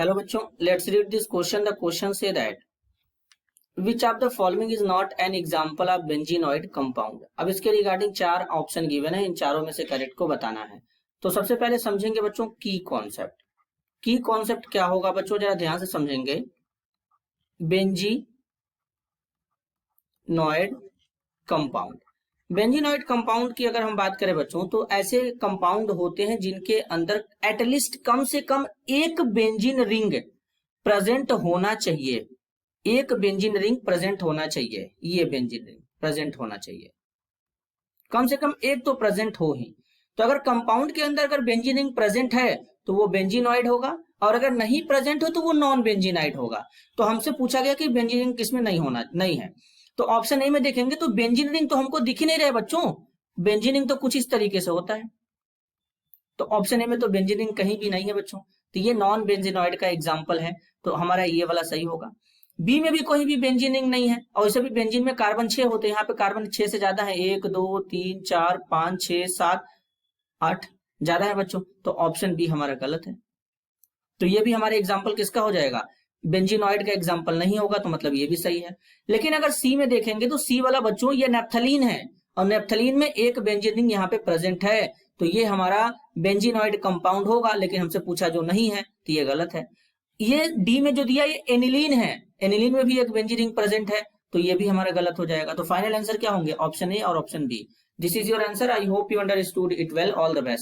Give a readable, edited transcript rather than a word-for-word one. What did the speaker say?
Hello बच्चों, let's read this question. The question say that which of the following is not an example of benzenoid compound. अब इसके regarding चार option given है, इन चारों में से करेक्ट को बताना है। तो सबसे पहले समझेंगे बच्चों की कॉन्सेप्ट। की कॉन्सेप्ट क्या होगा बच्चों, जरा ध्यान से समझेंगे। बेंजीनॉइड कंपाउंड, बेंजीनॉइड कंपाउंड की अगर हम बात करें बच्चों, तो ऐसे कंपाउंड होते हैं जिनके अंदर एटलीस्ट कम से कम एक बेंजीन रिंग प्रेजेंट होना चाहिए। एक बेंजीन रिंग प्रेजेंट होना चाहिए, ये बेंजीन रिंग प्रेजेंट होना चाहिए, कम से कम एक तो प्रेजेंट हो ही। तो अगर कंपाउंड के अंदर अगर बेंजीन रिंग प्रेजेंट है तो वो बेंजीनॉइड होगा, और अगर नहीं प्रेजेंट हो तो वो नॉन बेंजीनाइड होगा। तो हमसे पूछा गया कि बेंजीन रिंग किसमें नहीं है। तो ऑप्शन ए में देखेंगे तो बेंजीन रिंग तो हमको दिख ही नहीं रहे बच्चों। बेंजीन रिंग तो कुछ इस तरीके से होता है, तो ऑप्शन ए में तो बेंजीन रिंग कहीं भी नहीं है बच्चों। तो ये नॉन बेंजीनॉइड का एग्जाम्पल है, तो हमारा ये वाला सही होगा। बी में भी कोई भी बेंजीन रिंग नहीं है, और वैसे भी बेंजीन में कार्बन 6 होते हैं, यहाँ पे कार्बन 6 से ज्यादा है, 1 2 3 4 5 6 7 8 ज्यादा है बच्चों। तो ऑप्शन बी हमारा गलत है। तो ये भी हमारे एग्जाम्पल किसका हो जाएगा, बेंजीनॉइड का एग्जाम्पल नहीं होगा, तो मतलब ये भी सही है। लेकिन अगर सी में देखेंगे तो सी वाला बच्चों ये नेप्थलीन है, और नेप्थलीन में एक बेंजीन रिंग यहाँ पे प्रेजेंट है, तो ये हमारा बेंजीनॉइड कंपाउंड होगा। लेकिन हमसे पूछा जो नहीं है, तो ये गलत है। ये डी में जो दिया ये एनिलीन है, एनिलीन में भी एक बेंजीन रिंग प्रेजेंट है, तो ये भी हमारा गलत हो जाएगा। तो फाइनल आंसर क्या होंगे, ऑप्शन ए और option B. This is your answer. I hope you understood it well. All the best.